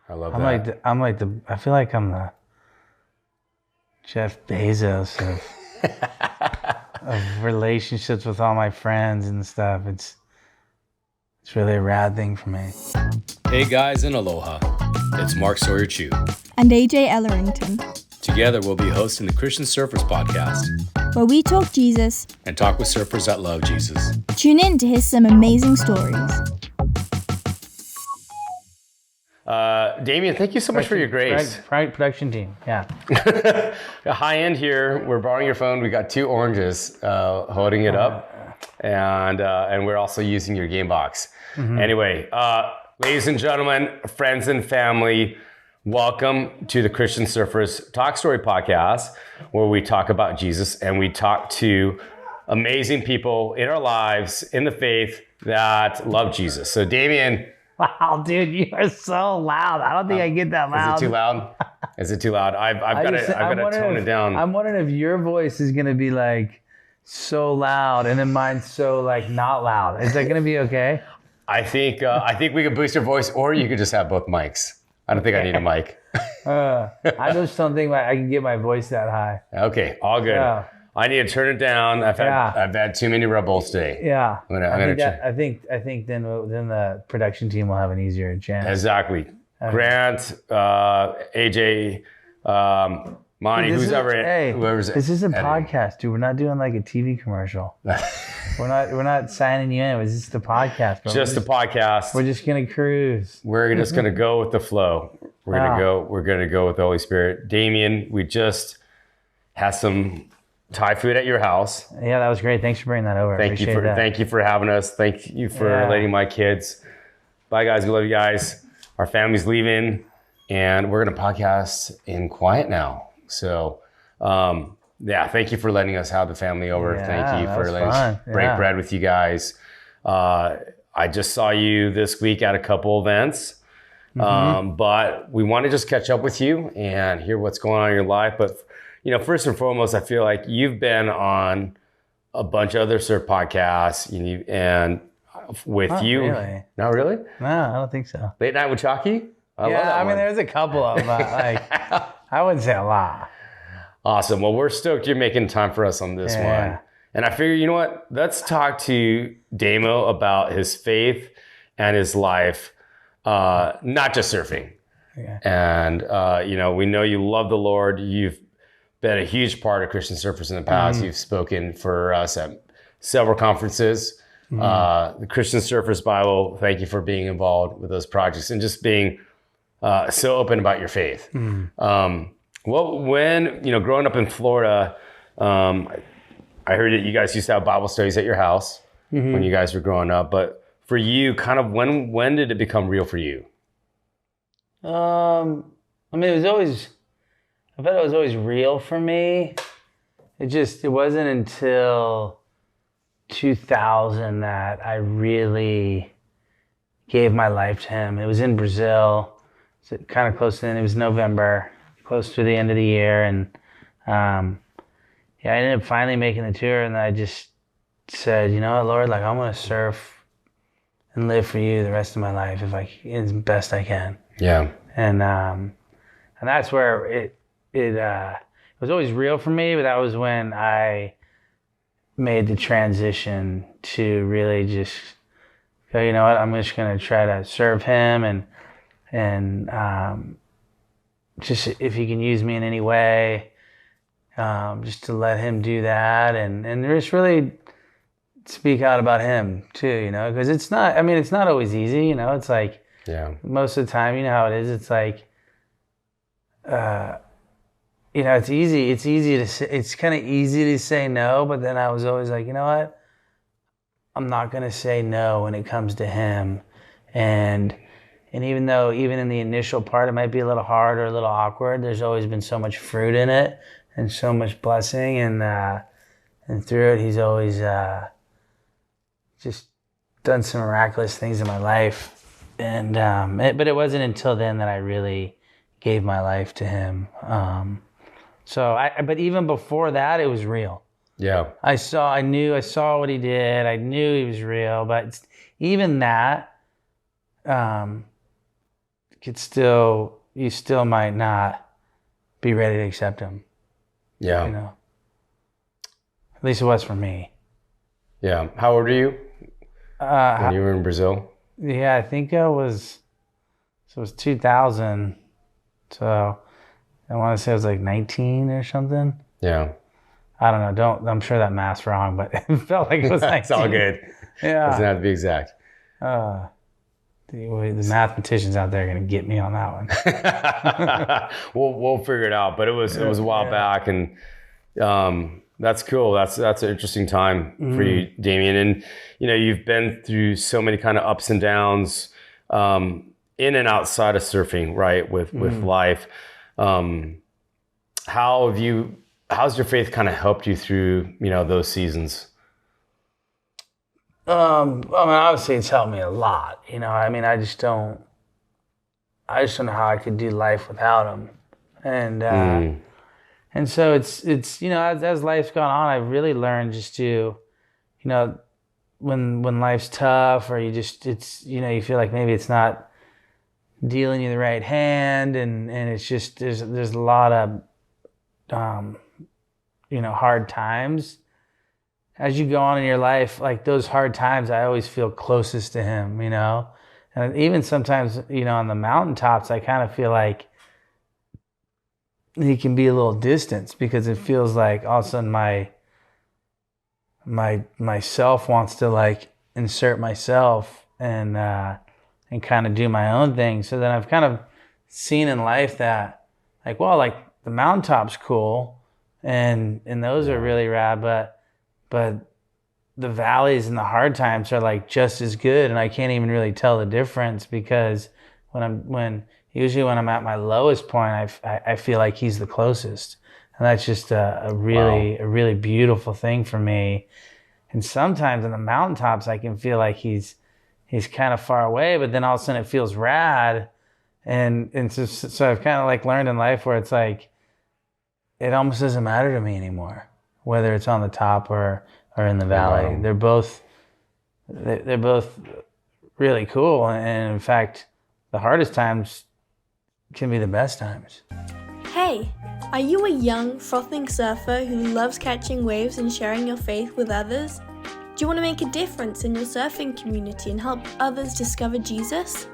I love that. I feel like I'm the Jeff Bezos of relationships with all my friends and stuff. It's really a rad thing for me. Hey guys, and aloha. It's Mark Sawyer-Chu. And AJ Ellerington, Together we'll be hosting the Christian Surfers podcast where we talk Jesus and talk with surfers that love Jesus. Tune in to hear some amazing stories. Damien, thank you so much for your grace. Production team, yeah. High end here. We're borrowing your phone. We got two oranges holding it up, and we're also using your game box. Mm-hmm. Anyway, ladies and gentlemen, friends and family, welcome to the Christian Surfers Talk Story podcast, where we talk about Jesus and we talk to amazing people in our lives in the faith that love Jesus. So, Damien. Wow, dude, you are so loud. I don't think I get that loud. Is it too loud? Is it too loud? I've got to tone it down. I'm wondering if your voice is going to be like so loud and then mine's so like not loud. Is that going to be okay? I think we could boost your voice, or you could just have both mics. I don't think I need a mic. I just don't think I can get my voice that high. Okay, all good. Yeah. I need to turn it down. I've had too many Red Bulls today. Yeah, I think then the production team will have an easier chance. Exactly. Grant, AJ, Monty, whoever's this is a podcast, dude. We're not doing like a TV commercial. we're not signing you in. It's just a podcast, bro. Just a podcast. We're just gonna cruise. We're just gonna go with the flow. We're gonna go with the Holy Spirit. Damien, we just had some Thai food at your house. Yeah, that was great. Thanks for bringing that over. Thank you for having us. Thank you for letting my kids. Bye, guys. We love you guys. Our family's leaving, and we're gonna podcast in quiet now. So, thank you for letting us have the family over. Yeah, thank you for letting us break bread with you guys. I just saw you this week at a couple events, but we want to just catch up with you and hear what's going on in your life. But first and foremost, I feel like you've been on a bunch of other surf podcasts, and with Not you. Really. Not really? No, I don't think so. Late Night with Chalky? I love that one. There's a couple of them, but I wouldn't say a lot. Awesome. Well, we're stoked you're making time for us on this one. And I figure, you know what? Let's talk to Damo about his faith and his life, not just surfing. Yeah. And, we know you love the Lord. You've been a huge part of Christian Surfers in the past. You've spoken for us at several conferences. The Christian Surfers Bible, thank you for being involved with those projects and just being so open about your faith. When growing up in Florida, I heard that you guys used to have Bible studies at your house when you guys were growing up. But for you, kind of when did it become real for you? I bet it was always real for me. It wasn't until 2000 that I really gave my life to him. It was in Brazil. So kind of close to it was November, close to the end of the year. And I ended up finally making the tour, and I just said, you know what, Lord, I'm going to surf and live for you the rest of my life as best I can. Yeah. And that's where it was always real for me, but that was when I made the transition to really just go, you know what, I'm just going to try to serve him and just if he can use me in any way, just to let him do that and just really speak out about him too, because it's not always easy, it's like most of the time, you know how it is, it's like, it's easy to say, it's kind of easy to say no, but then I was always like, you know what? I'm not going to say no when it comes to him. And even though even in the initial part, it might be a little hard or a little awkward, there's always been so much fruit in it and so much blessing. And through it, he's always just done some miraculous things in my life. And, but it wasn't until then that I really gave my life to him. But even before that, it was real. Yeah. I saw what he did. I knew he was real. But even that you still might not be ready to accept him. Yeah. You know, at least it was for me. Yeah. How old were you when you were in Brazil? Yeah, I think it was 2000. So I want to say I was like 19 or something. Yeah. I don't know. I'm sure that math's wrong, but it felt like it was 19. It's all good. Yeah. Doesn't have to be exact. The mathematicians out there are going to get me on that one. We'll figure it out. But it was a while back, and that's cool. That's an interesting time for you, Damien. And you've been through so many kind of ups and downs, in and outside of surfing, right? With life. How's your faith kind of helped you through those seasons? Obviously it's helped me a lot. I just don't know how I could do life without him. And so it's as life's gone on, I've really learned just to, when life's tough, or you feel like maybe it's not dealing you the right hand, and it's just there's a lot of hard times as you go on in your life. Like those hard times, I always feel closest to him, and even sometimes on the mountaintops, I kind of feel like he can be a little distant, because it feels like all of a sudden myself wants to like insert myself and kind of do my own thing. So then I've kind of seen in life that like the mountaintop's cool and those are really rad, but the valleys and the hard times are like just as good, and I can't even really tell the difference, because when I'm at my lowest point, I feel like he's the closest, and that's just a really beautiful thing for me. And sometimes in the mountaintops, I can feel like he's kind of far away, but then all of a sudden it feels rad, and so I've kind of like learned in life where it's like it almost doesn't matter to me anymore, whether it's on the top or in the valley. Wow. They're both really cool, and in fact, the hardest times can be the best times. Hey, are you a young, frothing surfer who loves catching waves and sharing your faith with others? Do you want to make a difference in your surfing community and help others discover Jesus?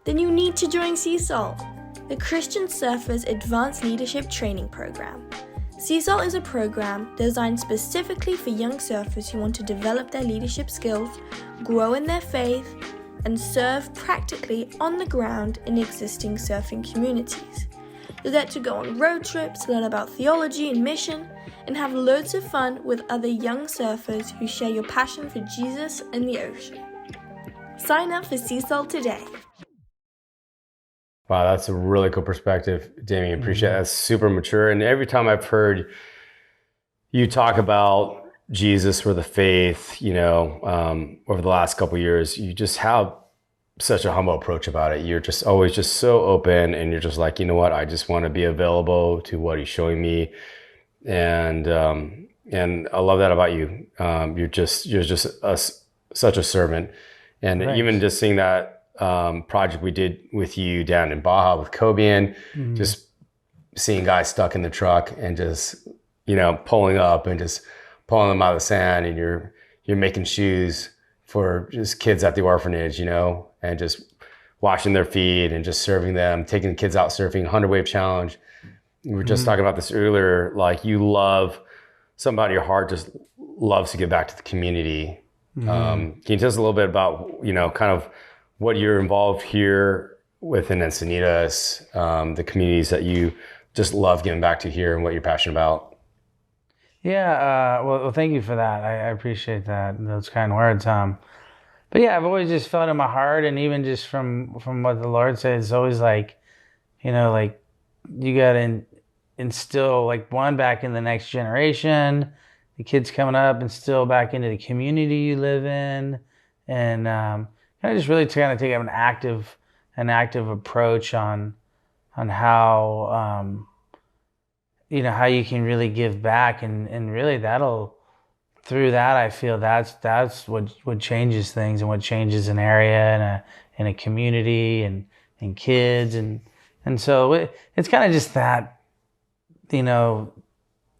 Then you need to join Sea Salt, the Christian Surfers Advanced Leadership Training Program. Sea Salt is a program designed specifically for young surfers who want to develop their leadership skills, grow in their faith, and serve practically on the ground in existing surfing communities. You'll get to go on road trips, learn about theology and mission, and have loads of fun with other young surfers who share your passion for Jesus and the ocean. Sign up for Sea Salt today. Wow, that's a really cool perspective, Damien. Appreciate it. That's super mature. And every time I've heard you talk about Jesus or the faith, over the last couple of years, you just have such a humble approach about it. You're just always just so open, and you're just like, you know what? I just want to be available to what he's showing me, and I love that about you. You're just such a servant, and Thanks. Even just seeing that project we did with you down in Baja with Cobian, just seeing guys stuck in the truck and just pulling up and just pulling them out of the sand, and you're making shoes for just kids at the orphanage, and just washing their feet and just serving them, taking the kids out surfing, 100-wave challenge. We were just talking about this earlier, like something about your heart just loves to give back to the community. Can you tell us a little bit about, kind of what you're involved here within Encinitas, the communities that you just love giving back to here and what you're passionate about? Yeah, well, thank you for that. I appreciate that, those kind words. But yeah, I've always just felt in my heart, and even just from what the Lord said, it's always like, like you got to instill like one back in the next generation, the kids coming up, instill back into the community you live in, and kind of just really trying to take an active approach on how how you can really give back, and really through that, I feel that's what changes things, and what changes an area and a community, and and kids, and so it's kind of just that,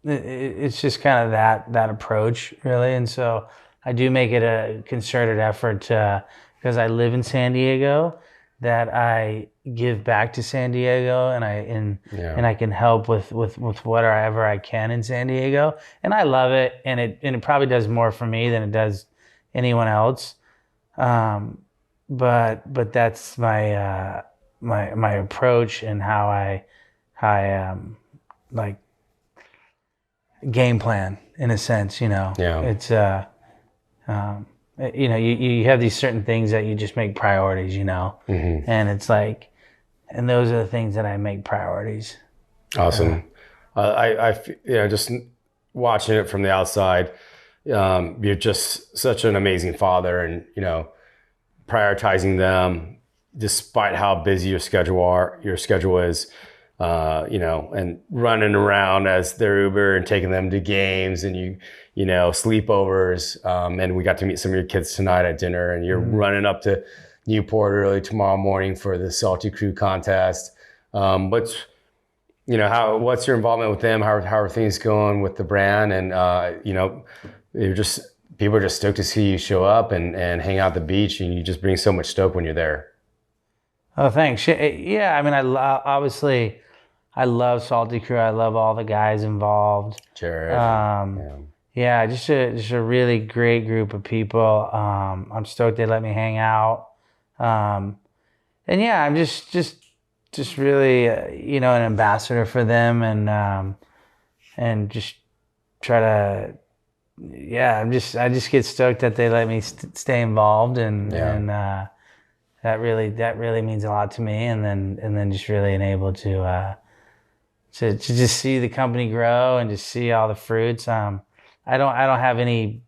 it's just kind of that approach really. And so I do make it a concerted effort because I live in San Diego, that I give back to San Diego, and I can help with whatever I can in San Diego, and I love it, and it probably does more for me than it does anyone else, but that's my my approach and how I like game plan in a sense. It's you have these certain things that you just make priorities, and it's like, and those are the things that I make priorities. Awesome. Just watching it from the outside, you're just such an amazing father, and, prioritizing them despite how busy your schedule is, and running around as their Uber and taking them to games and sleepovers. And we got to meet some of your kids tonight at dinner, and you're running up to Newport early tomorrow morning for the Salty Crew contest. What's your involvement with them? How are things going with the brand? And, people are just stoked to see you show up and hang out at the beach, and you just bring so much stoke when you're there. Oh, thanks. Yeah, I mean, obviously I love Salty Crew. I love all the guys involved. Jared. Yeah, just a really great group of people. I'm stoked they let me hang out. And yeah, I'm just really, an ambassador for them, and just try to, I just get stoked that they let me stay involved, and that really means a lot to me. And then just really enabled to just see the company grow and just see all the fruits. I don't have any,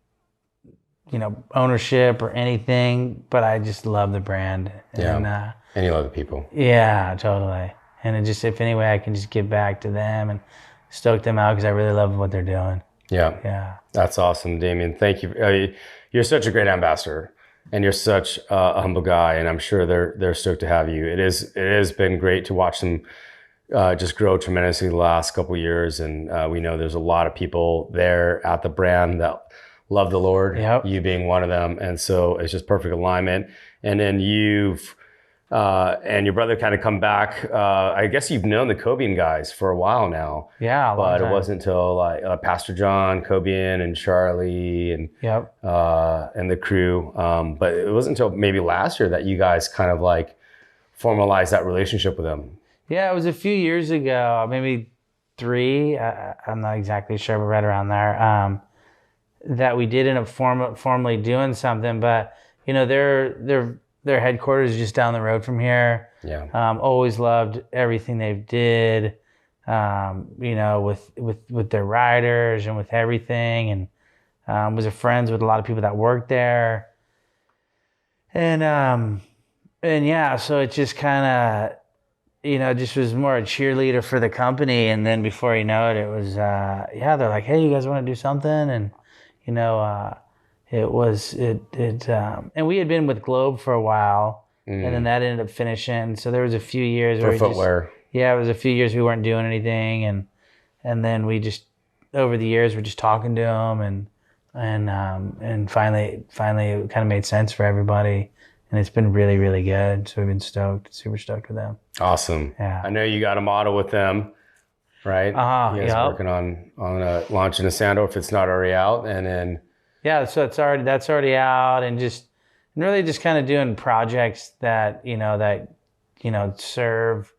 ownership or anything, but I just love the brand. And you love the people. Yeah, totally. And it just, if any way I can just give back to them and stoke them out, because I really love what they're doing. Yeah. That's awesome, Damien. Thank you. You're such a great ambassador, and you're such a humble guy, and I'm sure they're stoked to have you. It has been great to watch them just grow tremendously the last couple of years, and we know there's a lot of people there at the brand that love the Lord. Yep. You being one of them, and so it's just perfect alignment. And then you've and your brother kind of come back. I guess you've known the Cobian guys for a while now. Yeah, but it wasn't until Pastor John Cobian and Charlie and and the crew. But it wasn't until maybe last year that you guys kind of formalized that relationship with them. Yeah, it was a few years ago, maybe 3. I'm not exactly sure, but right around there. That we did end up formally doing something, but their headquarters is just down the road from here. Yeah. Always loved everything they did, with their riders and with everything, and was friends with a lot of people that worked there. And yeah, so it just kind of, just was more a cheerleader for the company. And then before you know it, it was, they're like, hey, you guys want to do something? And, and we had been with Globe for a while, and then that ended up finishing. So there was a few years for footwear. It was a few years we weren't doing anything, and then we just, over the years, we're just talking to them, and finally it kind of made sense for everybody, and it's been really, really good. So we've been super stoked with them. Awesome. Yeah. I know you got a model with them, right? You guys working on launching a sandal if it's not already out, and then. Yeah, so that's already out, and really just kind of doing projects that serve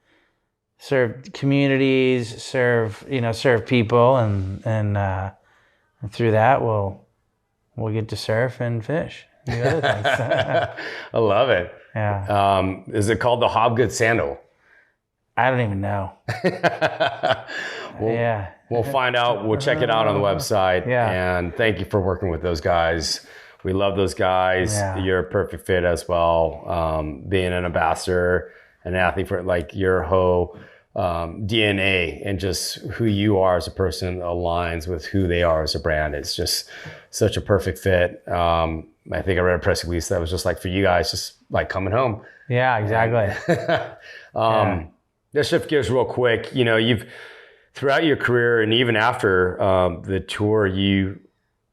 communities, serve people, and through that we'll get to surf and fish and do other things. I love it. Yeah. Is it called the Hobgood sandal? I don't even know. We'll find out. We'll check it out on the website. Yeah. And thank you for working with those guys. We love those guys. Yeah. You're a perfect fit as well. Being an ambassador, an athlete, for your whole DNA and just who you are as a person aligns with who they are as a brand. It's just such a perfect fit. I think I read a press release that was just like for you guys, just like coming home. Yeah, exactly. Let's shift gears real quick. You know, you've throughout your career and even after the tour,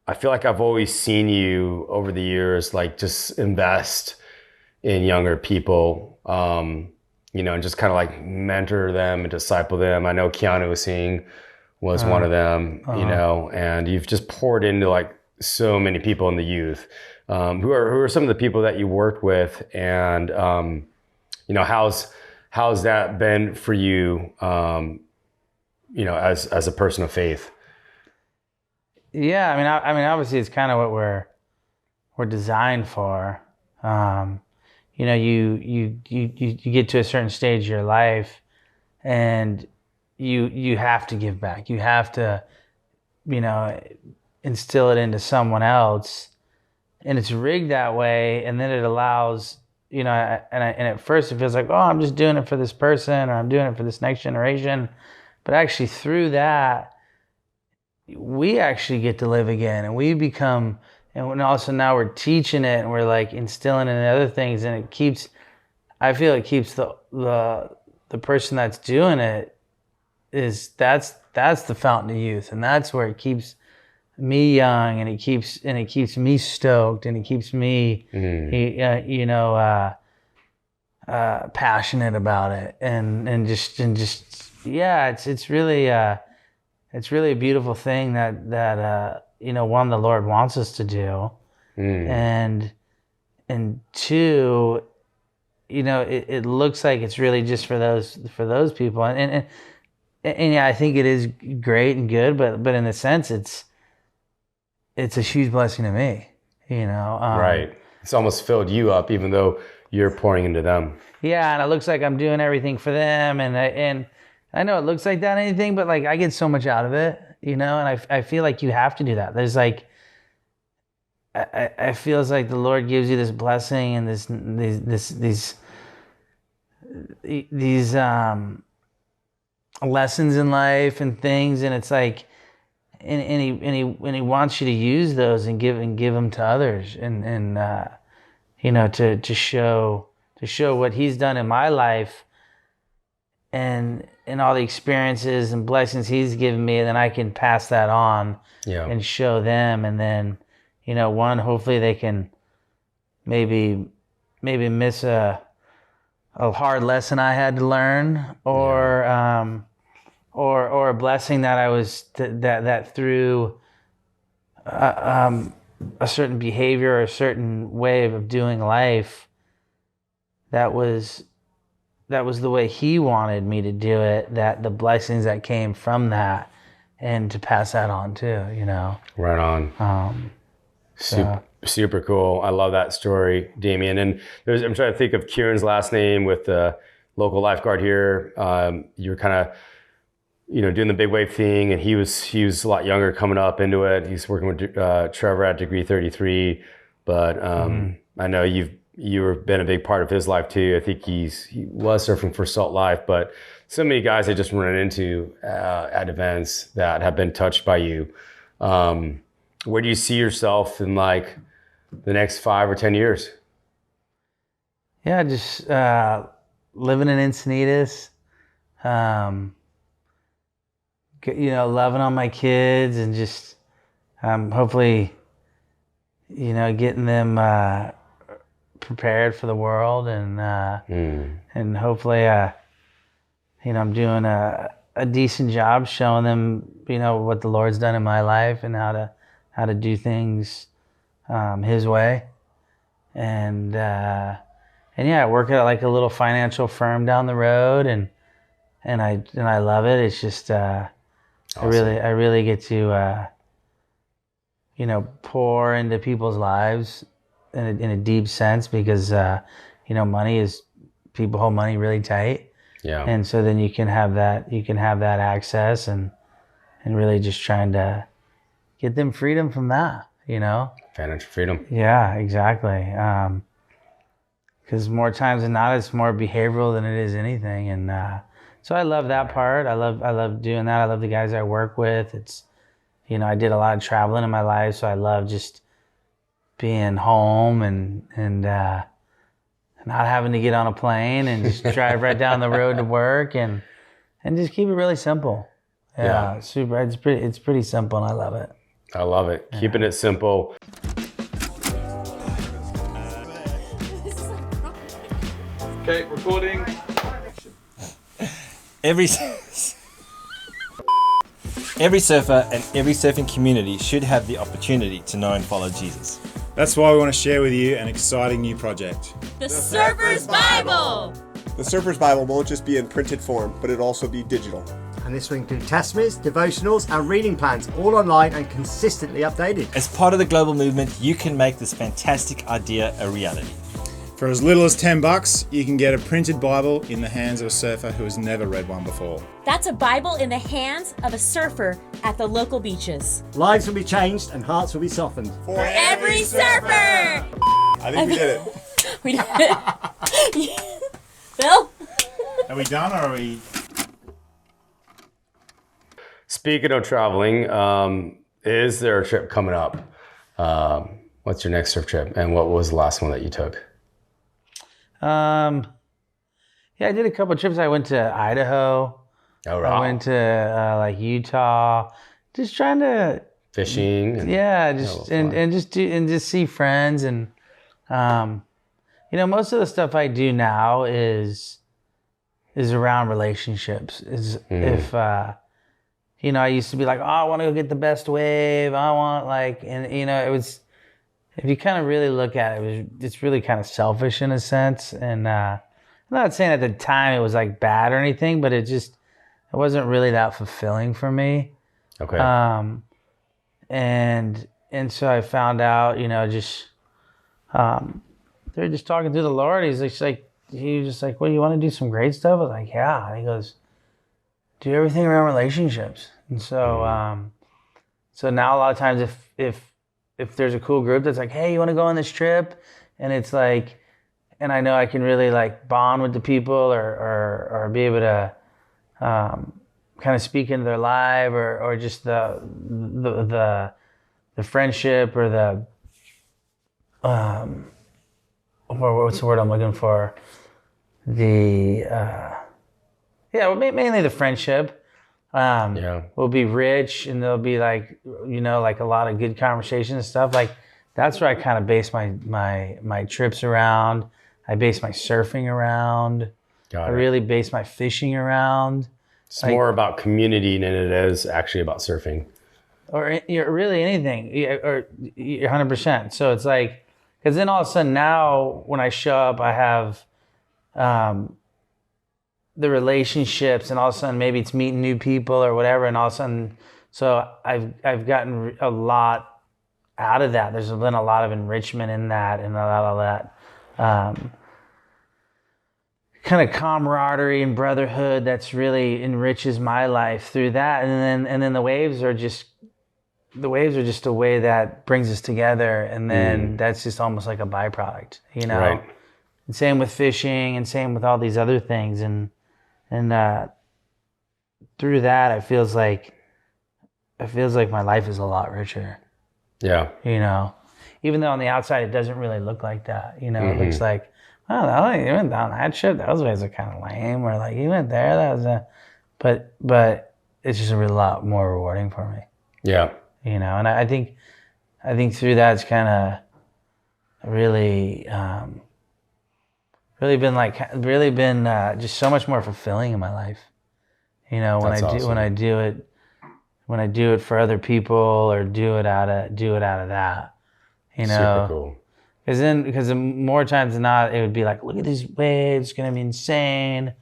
I feel like I've always seen you over the years, like just invest in younger people, you know, and just kind of like mentor them and disciple them. I know Keanu was one of them, you know, and you've just poured into like so many people in the youth. Who are some of the people that you worked with, and you know, how's that been for you, you know, as a person of faith? Yeah, I mean, obviously, it's kind of what we're designed for. You know, you get to a certain stage of your life, and you have to give back. You have to, you know, instill it into someone else, and it's rigged that way. And then it allows, you know, and at first it feels like, oh, I'm just doing it for this person, or I'm doing it for this next generation. But actually, through that, we actually get to live again, and we become, and also now we're teaching it, and we're like instilling in other things, and it keeps, I feel it keeps the person that's doing it that's the fountain of youth, and that's where it keeps me young, and it keeps me stoked, and it keeps me, you know, passionate about it, and just yeah, it's really a beautiful thing that you know, one, the Lord wants us to do, and two, you know, it looks like it's really just for those people, and yeah, I think it is great and good, but in a sense, it's a huge blessing to me, you know. Right. It's almost filled you up, even though you're pouring into them. Yeah, and it looks like I'm doing everything for them, and I know it looks like that anything, but like I get so much out of it, you know, and I feel like you have to do that. There's like, I feels like the Lord gives you this blessing and these lessons in life and things, and it's like, and he wants you to use those and give them to others, and you know, to show what He's done in my life, and all the experiences and blessings He's given me, and then I can pass that on, and show them, and then, you know, one, hopefully they can maybe miss a hard lesson I had to learn, or a blessing that I was that through a certain behavior or a certain way of doing life, that was the way He wanted me to do it, that the blessings that came from that, and to pass that on too, you know. Right on. Super cool. I love that story, Damien. And I'm trying to think of Kieran's last name with the local lifeguard here. You were kind of, you know, doing the big wave thing, and he was a lot younger coming up into it. He's working with Trevor at Degree 33, but I know you've been a big part of his life too. I think he was surfing for Salt Life, but so many guys I just run into at events that have been touched by you. Where do you see yourself in like the next 5 or 10 years? Yeah, just living in Encinitas, you know, loving on my kids, and just hopefully, you know, getting them prepared for the world, and hopefully, you know, I'm doing a decent job showing them, you know, what the Lord's done in my life, and how to do things His way, and yeah, I work at like a little financial firm down the road, and I love it. It's just awesome. I really get to you know, pour into people's lives in a deep sense, because you know, people hold money really tight. Yeah. And so then you can have that access, and really just trying to get them freedom from that, you know? Financial freedom. Yeah, exactly. Because more times than not, it's more behavioral than it is anything. And so I love that part. I love doing that. I love the guys I work with. It's, you know, I did a lot of traveling in my life, so I love just being home and not having to get on a plane and just drive right down the road to work and just keep it really simple. Yeah. Super. It's pretty simple, and I love it. I love it. Yeah. Keeping it simple. Okay, recording. Every surfer and every surfing community should have the opportunity to know and follow Jesus. That's why we want to share with you an exciting new project. The Surfer's Bible! The Surfer's Bible won't just be in printed form, but it'll also be digital. And this will include testaments, devotionals, and reading plans, all online and consistently updated. As part of the global movement, you can make this fantastic idea a reality. For as little as $10, you can get a printed Bible in the hands of a surfer who has never read one before. That's a Bible in the hands of a surfer at the local beaches. Lives will be changed and hearts will be softened. For every surfer! I think we did it. We did it. Phil? Are we done, or are we... Speaking of traveling, is there a trip coming up? What's your next surf trip, and what was the last one that you took? Yeah, I did a couple of trips. I went to Idaho. Oh, wow. I went to like Utah, just trying to fishing. And, just see friends, and most of the stuff I do now is around relationships. If I used to be like, oh, I want to go get the best wave. I want it was. If you kind of really look at it, it's really kind of selfish in a sense. And I'm not saying at the time it was like bad or anything, but it wasn't really that fulfilling for me. Okay. And so I found out, they're just talking to the Lord. He was just like, well, you want to do some great stuff? I was like, yeah. And he goes, do everything around relationships. And so, so now a lot of times if there's a cool group that's like, hey, you want to go on this trip? And it's like, and I know I can really like bond with the people or be able to kind of speak into their life or just the friendship or the, what's the word I'm looking for? Mainly the friendship. Will be rich, and there'll be like a lot of good conversation and stuff. Like that's where I kind of base my trips around. I base my surfing around. I really base my fishing around. It's more about community than it is actually about surfing. Or really anything, or 100%. So it's like, because then all of a sudden now when I show up, I have the relationships, and all of a sudden maybe it's meeting new people or whatever, and all of a sudden, so I've gotten a lot out of that. There's been a lot of enrichment in that, and a lot of that kind of camaraderie and brotherhood that's really enriches my life through that. And then the waves are just a way that brings us together, and then that's just almost like a byproduct, Right. And same with fishing, and same with all these other things, and through that, it feels like my life is a lot richer. Yeah. Even though on the outside it doesn't really look like that. It looks like, oh, you went down that trip. Those ways are kind of lame. Or like, you went there. That was but it's just a lot more rewarding for me. Yeah. And I think through that it's kind of really been just so much more fulfilling in my life. When I do it for other people, or do it out of that. Super cool. Because more times than not, it would be like, look at these waves, it's gonna be insane.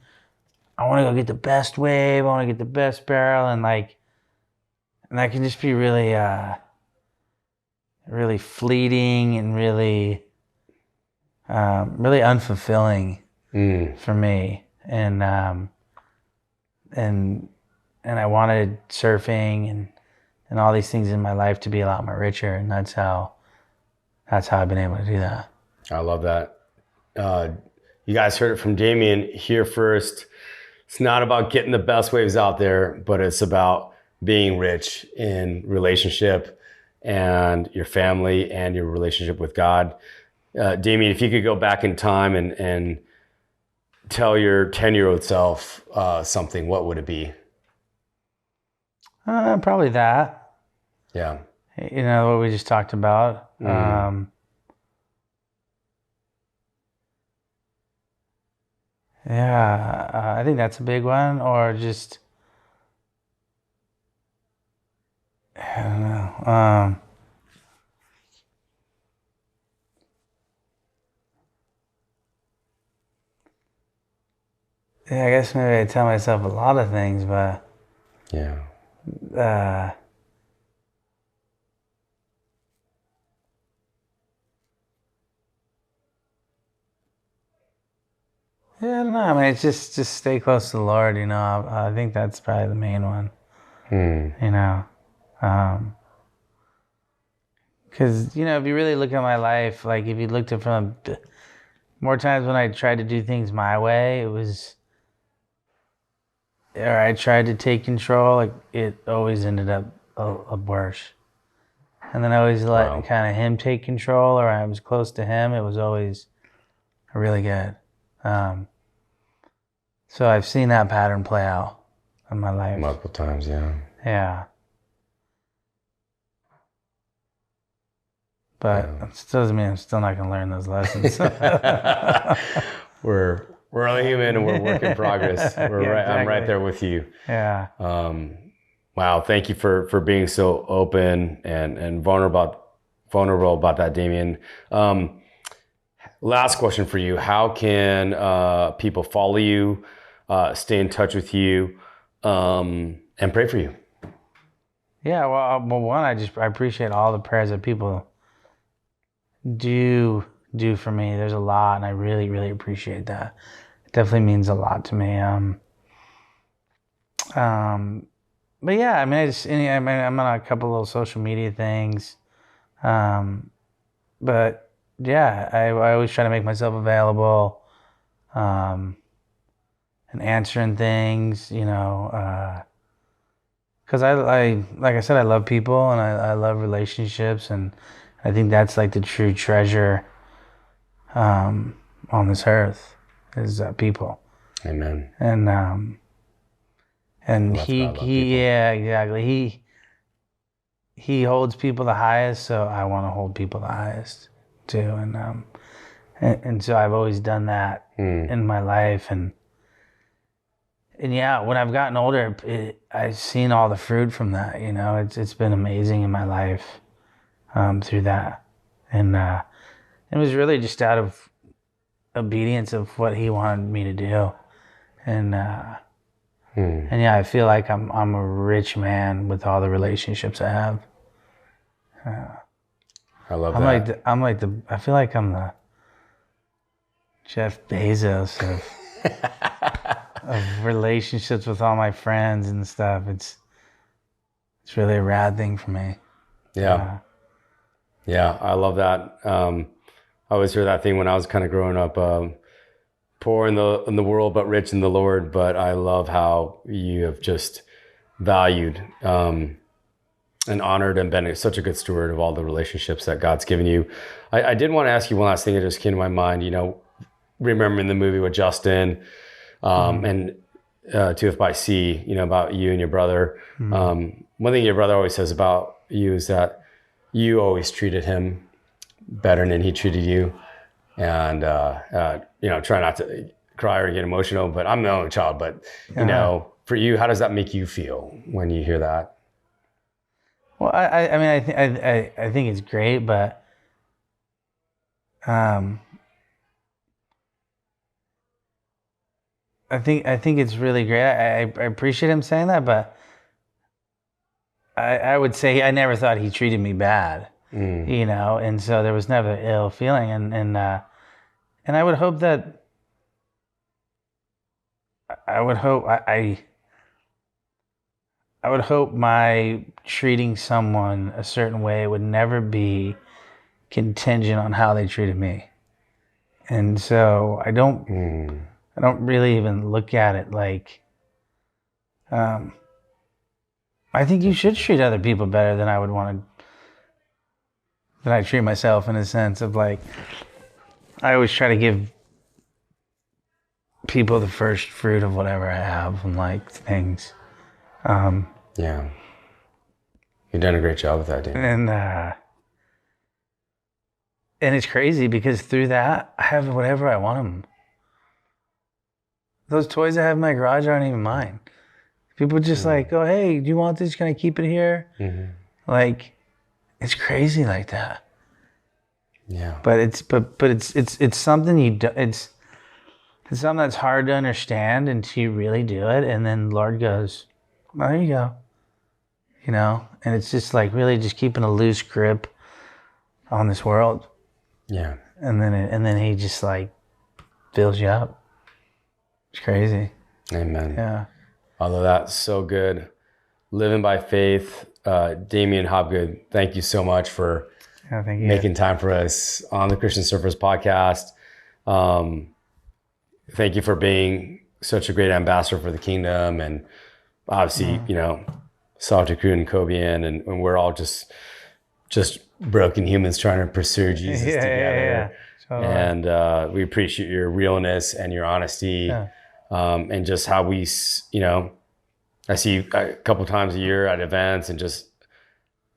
I want to go get the best wave. I want to get the best barrel, and that can just be really, really fleeting and really unfulfilling for me. And I wanted surfing and all these things in my life to be a lot more richer, and that's how I've been able to do that. I love that. You guys heard it from Damien here first. It's not about getting the best waves out there, but it's about being rich in relationship and your family and your relationship with God. Damien, if you could go back in time and tell your 10-year-old self something, what would it be? Probably that. Yeah. You know, what we just talked about. I think that's a big one. Or just, I don't know. Yeah, I guess maybe I tell myself a lot of things, but Yeah. I don't know. I mean, it's just stay close to the Lord. You know, I think that's probably the main one. You know, because you know, if you really look at my life, like if you looked at from more times when I tried to do things my way, or I tried to take control, like it always ended up worse. And then I always let kind of him take control, or I was close to him. It was always really good. So I've seen that pattern play out in my life Multiple times, yeah. Yeah. But it doesn't mean I'm still not going to learn those lessons. We're only human and we're work in progress. I'm right there with you. Yeah. Wow. Thank you for being so open and vulnerable about that, Damien. Last question for you. How can people follow you, stay in touch with you, and pray for you? Yeah. Well, one, I appreciate all the prayers that people do for me. There's a lot, and I really, really appreciate that. It definitely means a lot to me. But yeah, I mean, I'm on a couple little social media things. But yeah, I always try to make myself available, and answering things, you know, because I like I said, I love people and I love relationships, and I think that's like the true treasure on this earth is people. Amen. And he yeah, exactly. He holds people the highest, so I want to hold people the highest too. And so I've always done that in my life, and yeah, when I've gotten older, I've seen all the fruit from that. You know, it's been amazing in my life through that, and it was really just out of obedience of what he wanted me to do, and yeah, I feel like I'm a rich man with all the relationships I have. I love that. I feel like I'm the Jeff Bezos of relationships with all my friends and stuff. It's really a rad thing for me. Yeah. Yeah, I love that. I always hear that thing when I was kind of growing up, poor in the world, but rich in the Lord. But I love how you have just valued and honored and been such a good steward of all the relationships that God's given you. I did want to ask you one last thing that just came to my mind. You know, remembering the movie with Justin and 2F by C, you know, about you and your brother. One thing your brother always says about you is that you always treated him better than he treated you. And, you know, try not to cry or get emotional, but I'm the only child. But, you know, for you, how does that make you feel when you hear that? Well, I mean, I think it's great, but I think it's really great. I appreciate him saying that, but I would say I never thought he treated me bad, you know, and so there was never ill feeling, and I would hope that I would hope my treating someone a certain way would never be contingent on how they treated me. And so I don't really even look at it like, I think you should treat other people better than I would want to that I treat myself in a sense of like, I always try to give people the first fruit of whatever I have and like things. Yeah. You've done a great job with that, Damien. And it's crazy because through that, I have whatever I want them. Those toys I have in my garage aren't even mine. People just like, oh, hey, do you want this? Can I keep it here? Like, it's crazy like that. Yeah. But it's something it's something that's hard to understand until you really do it. And then Lord goes, well, there you go. You know, and it's just like really just keeping a loose grip on this world. Yeah. And then he just like fills you up. It's crazy. Amen. Yeah. Although that's so good. Living by faith. Damien Hobgood, thank you so much for Thank you. making time for us on the Christian Surfers podcast. Thank you for being such a great ambassador for the kingdom. And obviously, you know, Sawyer-Chu and Kobian, and we're all just broken humans trying to pursue Jesus together. And we appreciate your realness and your honesty, and just how we, you know, I see you a couple times a year at events, and just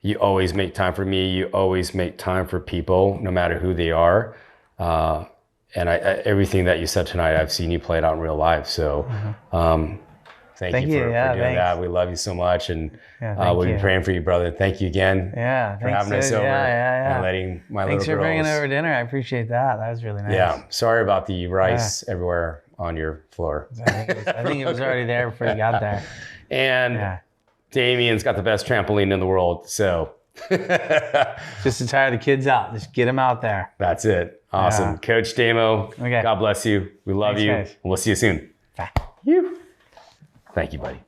you always make time for me. You always make time for people, no matter who they are. And everything that you said tonight, I've seen you play it out in real life. So thank you for doing that. We love you so much, and we'll be praying for you, brother. Thank you again for having us over and letting my Thanks little for bringing girls. over dinner. I appreciate that. That was really nice. Yeah, sorry about the rice everywhere on your floor. I think it was already there before you got there. And Damien's got the best trampoline in the world, so just to tire the kids out, just get them out there. That's it. Awesome. Coach Damo, Okay. God bless you. We love you. Guys. And we'll see you soon. Bye. Thank you, buddy.